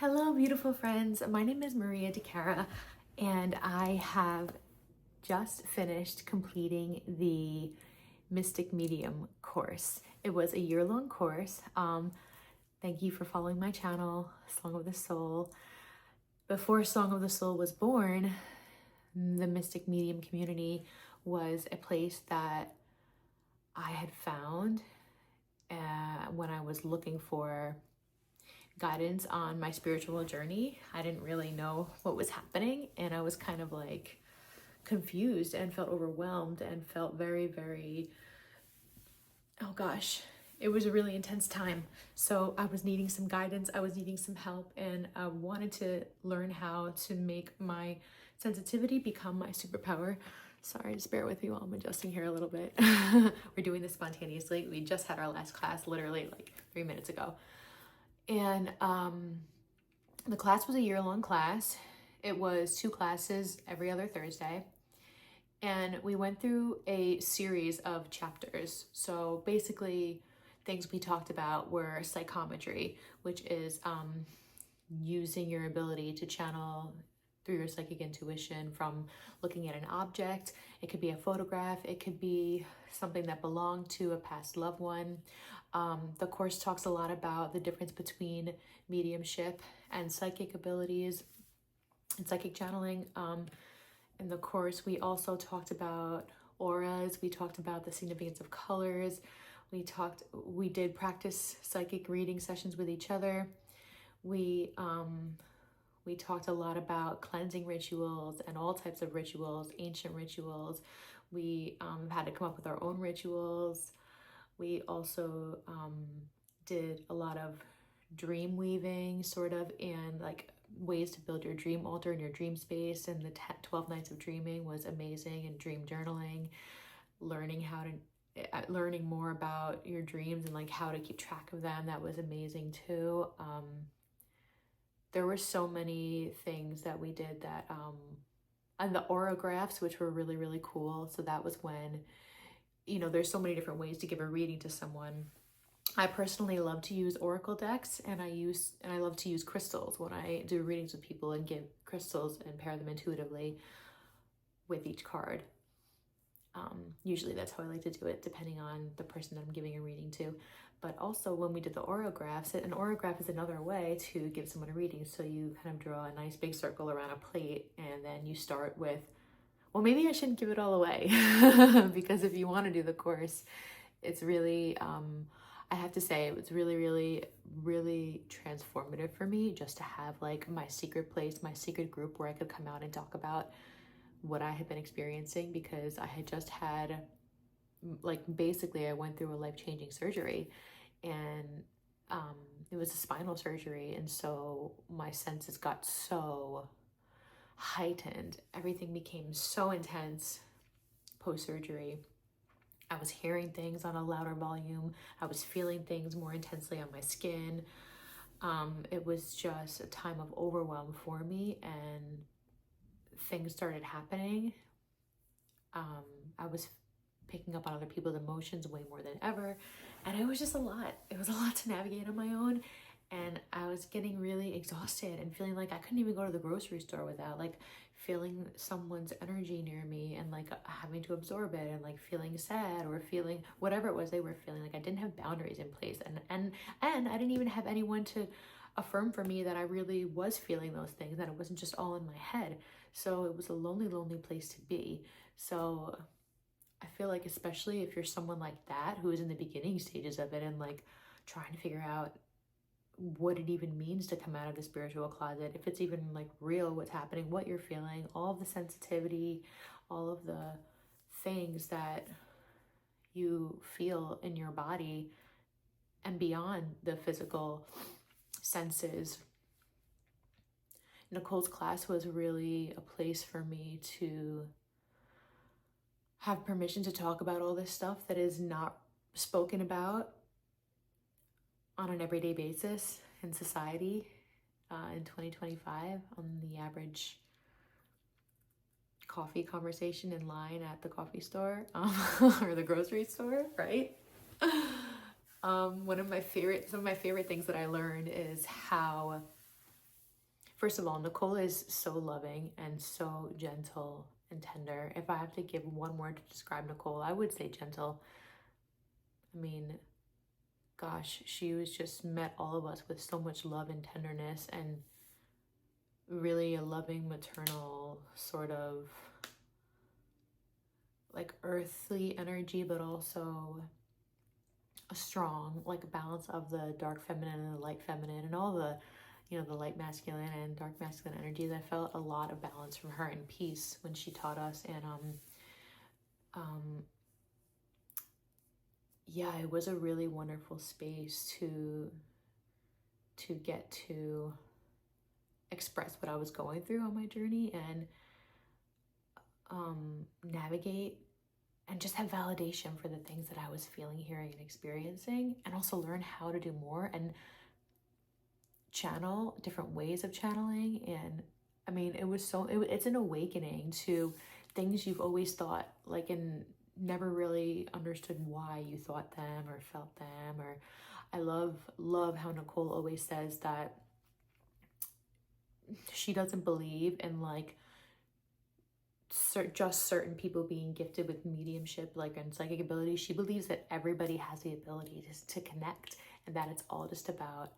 Hello, beautiful friends. My name is Maria DeCara, and I have just finished completing the Mystic Medium course. It was a year-long course. Thank you for following my channel, Song of the Soul. Before Song of the Soul was born, the Mystic Medium community was a place that I had found when I was looking for guidance on my spiritual journey. I didn't really know what was happening, and I was kind of like confused and felt overwhelmed and felt very, oh gosh, it was a really intense time. So I was needing some guidance, I was needing some help, and I wanted to learn how to make my sensitivity become my superpower. Sorry, just bear with me while I'm adjusting here a little bit. We're doing this spontaneously. We just had our last class literally like 3 minutes ago. And the class was a year-long class. It was 2 classes every other Thursday. And we went through a series of chapters. So basically, things we talked about were psychometry, which is using your ability to channel through your psychic intuition from looking at an object. It could be a photograph. It could be something that belonged to a past loved one. The course talks a lot about the difference between mediumship and psychic abilities and psychic channeling. In the course, we also talked about auras. We talked about the significance of colors. We did practice psychic reading sessions with each other. We talked a lot about cleansing rituals and all types of rituals, ancient rituals. We had to come up with our own rituals. We also did a lot of dream weaving, sort of, and like ways to build your dream altar in your dream space. And the 12 nights of dreaming was amazing, and dream journaling, learning more about your dreams and like how to keep track of them. That was amazing too. There were so many things that we did that, and the auragraphs, which were really cool. So that was when, you know, there's so many different ways to give a reading to someone. I personally love to use oracle decks, and I love to use crystals when I do readings with people, and give crystals and pair them intuitively with each card. Usually that's how I like to do it, depending on the person that I'm giving a reading to. But also when we did the auragraphs, an aurograph is another way to give someone a reading. So you kind of draw a nice big circle around a plate, and then you start with, well, maybe I shouldn't give it all away because if you want to do the course, it's really, I have to say, it was really transformative for me just to have like my secret place, my secret group where I could come out and talk about what I had been experiencing, because I had just had, like, basically I went through a life-changing surgery, and it was a spinal surgery, and so my senses got so heightened. Everything became so intense post-surgery. I was hearing things on a louder volume. I was feeling things more intensely on my skin. It was just a time of overwhelm for me, and things started happening. I was picking up on other people's emotions way more than ever, and it was just a lot. It was a lot to navigate on my own, and I was getting really exhausted and feeling like I couldn't even go to the grocery store without like feeling someone's energy near me, and like having to absorb it, and like feeling sad or feeling whatever it was they were feeling. Like I didn't have boundaries in place, and I didn't even have anyone to affirm for me that I really was feeling those things, that it wasn't just all in my head. So it was a lonely place to be. So I feel like, especially if you're someone like that who is in the beginning stages of it and like trying to figure out what it even means to come out of the spiritual closet, if it's even like real, what's happening, what you're feeling, all of the sensitivity, all of the things that you feel in your body and beyond the physical senses. Nicole's class was really a place for me to have permission to talk about all this stuff that is not spoken about on an everyday basis in society in 2025 on the average coffee conversation in line at the coffee store or the grocery store, right? Some of my favorite things that I learned is how first of all, Nicole is so loving and so gentle and tender. If I have to give one word to describe Nicole, I would say gentle. I mean, gosh, she was just met all of us with so much love and tenderness, and really a loving maternal sort of like earthly energy, but also a strong like balance of the dark feminine and the light feminine, and all the, you know, the light masculine and dark masculine energies. I felt a lot of balance from her and peace when she taught us. And yeah, it was a really wonderful space to get to express what I was going through on my journey, and navigate and just have validation for the things that I was feeling, hearing, and experiencing, and also learn how to do more and channel different ways of channeling. And I mean, it was so, it's an awakening to things you've always thought, like, and never really understood why you thought them or felt them. Or I love how Nicole always says that she doesn't believe in like just certain people being gifted with mediumship, like, and psychic abilities. She believes that everybody has the ability to connect, and that it's all just about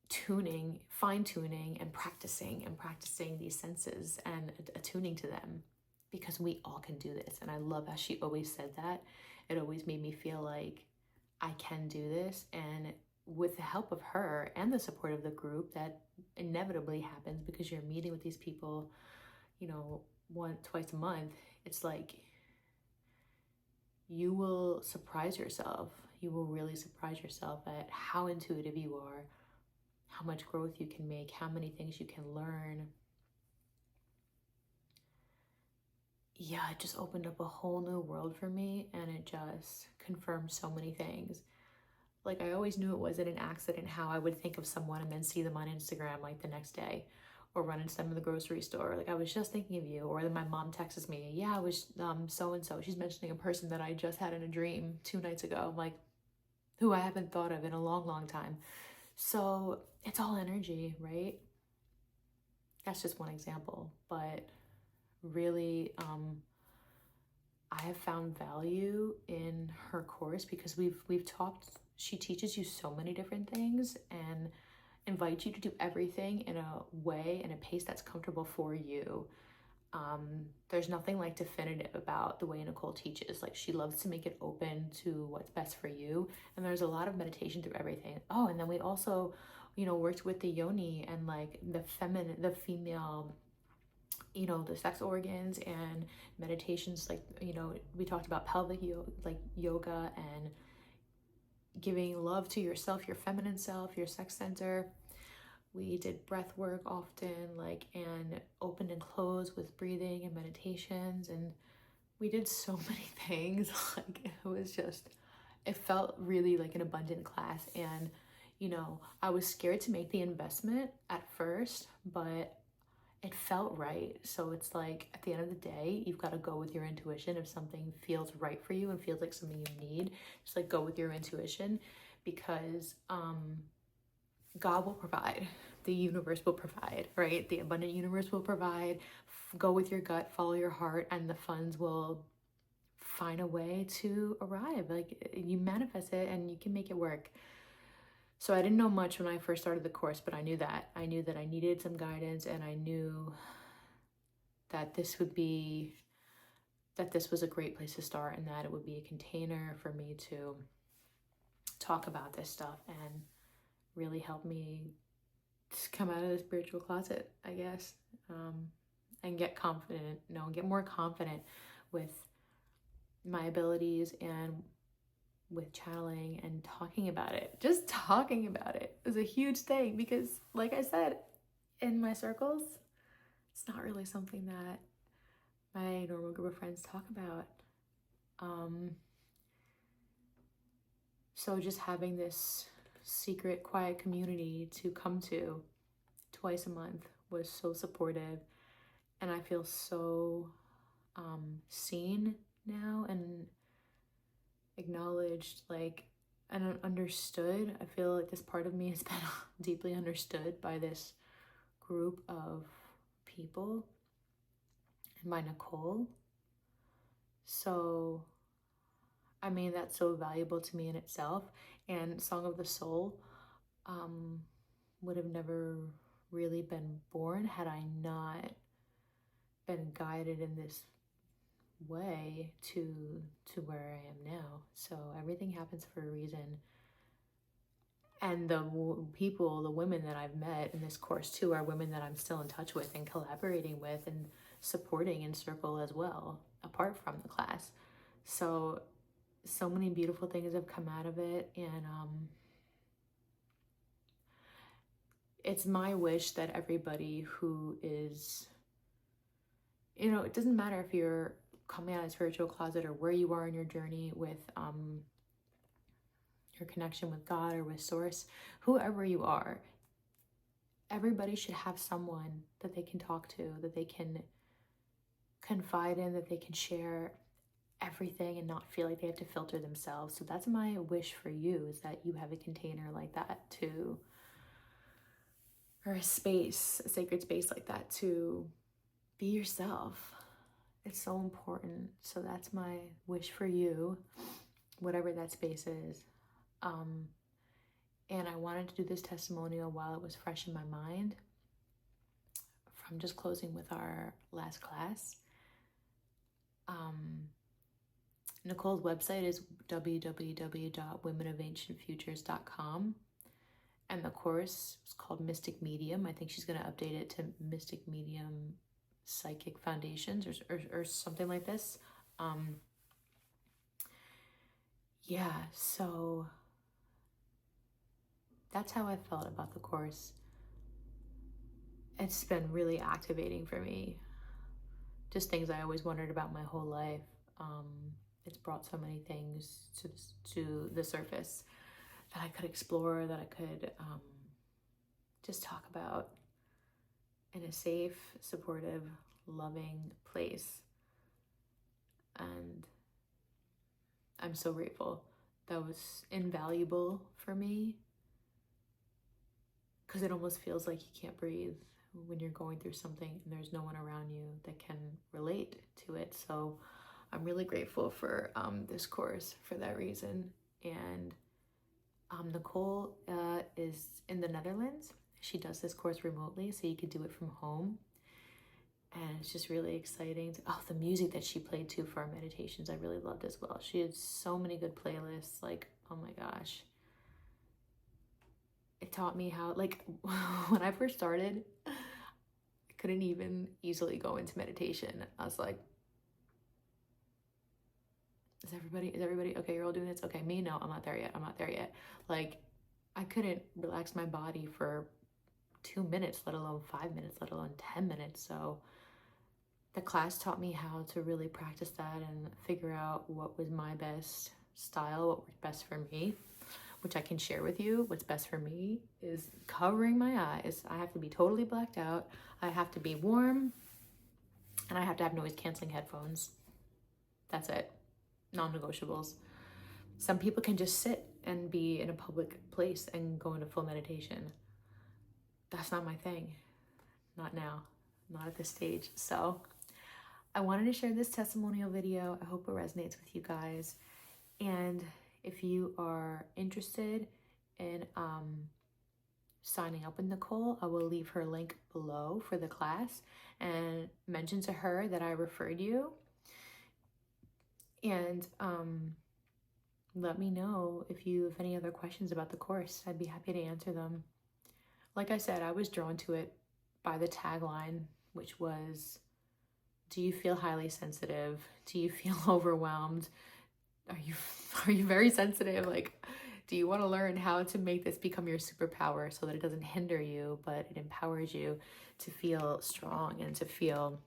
tuning, fine-tuning, and practicing these senses and attuning to them, because we all can do this. And I love how she always said that. It always made me feel like I can do this. And with the help of her and the support of the group, that inevitably happens because you're meeting with these people, you know, twice a month. It's like you will surprise yourself. You will really surprise yourself at how intuitive you are, how much growth you can make, how many things you can learn. Yeah, it just opened up a whole new world for me, and it just confirmed so many things. Like, I always knew it wasn't an accident how I would think of someone and then see them on Instagram like the next day, or run into them in the grocery store. Like, I was just thinking of you. Or then my mom texts me, yeah, I was so-and-so. She's mentioning a person that I just had in a dream 2 nights ago, like, who I haven't thought of in a long time. So it's all energy, right? That's just one example, but really, I have found value in her course because we've talked. She teaches you so many different things and invites you to do everything in a way and a pace that's comfortable for you. There's nothing like definitive about the way Nicole teaches. Like, she loves to make it open to what's best for you. And there's a lot of meditation through everything. Oh, and then we also, you know, worked with the yoni and like the female, you know, the sex organs, and meditations. Like, you know, we talked about pelvic yoga and giving love to yourself, your feminine self, your sex center. We did breath work often, like, and opened and closed with breathing and meditations. And we did so many things. Like, it was just, it felt really like an abundant class. And, you know, I was scared to make the investment at first, but it felt right. So it's like, at the end of the day, you've got to go with your intuition. If something feels right for you and feels like something you need, just like go with your intuition, because God will provide. The universe will provide, right? The abundant universe will provide. Go with your gut, follow your heart, and the funds will find a way to arrive. Like, you manifest it and you can make it work. So I didn't know much when I first started the course, but I knew that I needed some guidance, and I knew that this was a great place to start, and that it would be a container for me to talk about this stuff and really help me just come out of the spiritual closet, I guess, and get confident, get more confident with my abilities and with channeling and talking about it. Just talking about it is a huge thing, because like I said, in my circles, it's not really something that my normal group of friends talk about. So just having this secret, quiet community to come to twice a month was so supportive, and I feel so seen now and acknowledged. Like, and understood. I feel like this part of me has been deeply understood by this group of people and by Nicole. So, I mean, that's so valuable to me in itself. And Song of the Soul would have never really been born had I not been guided in this way to where I am now. So everything happens for a reason. And the people, the women that I've met in this course too, are women that I'm still in touch with and collaborating with and supporting in circle as well, apart from the class. So many beautiful things have come out of it. And it's my wish that everybody who is, you know, it doesn't matter if you're coming out of the spiritual closet or where you are in your journey with your connection with God or with Source, whoever you are, everybody should have someone that they can talk to, that they can confide in, that they can share everything and not feel like they have to filter themselves. So that's my wish for you, is that you have a container like that to, or a space, a sacred space like that to be yourself. It's so important. So that's my wish for you, whatever that space is. And I wanted to do this testimonial while it was fresh in my mind from just closing with our last class. Nicole's website is www.womenofancientfutures.com. And the course is called Mystic Medium. I think she's going to update it to Mystic Medium Psychic Foundations or something like this. Yeah, so that's how I felt about the course. It's been really activating for me. Just things I always wondered about my whole life. It's brought so many things to the surface that I could explore, that I could just talk about in a safe, supportive, loving place. And I'm so grateful. That was invaluable for me, because it almost feels like you can't breathe when you're going through something and there's no one around you that can relate to it. So I'm really grateful for this course for that reason. And Nicole is in the Netherlands. She does this course remotely, so you could do it from home. And it's just really exciting. The music that she played too for our meditations, I really loved as well. She had so many good playlists. Like, oh my gosh. It taught me how, like, when I first started, I couldn't even easily go into meditation. I was like, is everybody okay? You're all doing this? Okay, me? No, I'm not there yet. Like, I couldn't relax my body for 2 minutes, let alone 5 minutes, let alone 10 minutes. So the class taught me how to really practice that and figure out what was my best style, what worked best for me, which I can share with you. What's best for me is covering my eyes. I have to be totally blacked out. I have to be warm, and I have to have noise canceling headphones. That's it. Non-negotiables. Some people can just sit and be in a public place and go into full meditation. That's not my thing. Not now. Not at this stage. So I wanted to share this testimonial video. I hope it resonates with you guys. And if you are interested in signing up with Nicole, I will leave her link below for the class and mention to her that I referred you. And let me know if you have any other questions about the course. I'd be happy to answer them. Like I said, I was drawn to it by the tagline, which was, do you feel highly sensitive? Do you feel overwhelmed? Are you very sensitive? Like, do you want to learn how to make this become your superpower so that it doesn't hinder you, but it empowers you to feel strong and to feel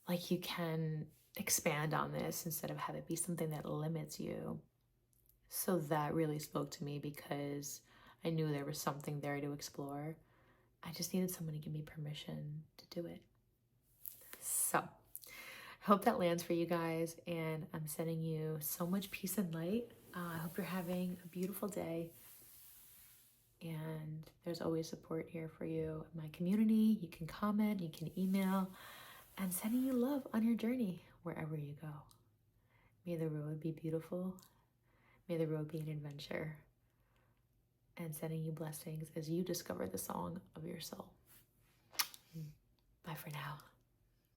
like you can expand on this instead of have it be something that limits you? So that really spoke to me, because I knew there was something there to explore. I just needed someone to give me permission to do it. So hope that lands for you guys, and I'm sending you so much peace and light. I hope you're having a beautiful day, and there's always support here for you in my community. You can comment, you can email, and sending you love on your journey wherever you go. May the road be beautiful. May the road be an adventure. And sending you blessings as you discover the song of your soul. Bye for now.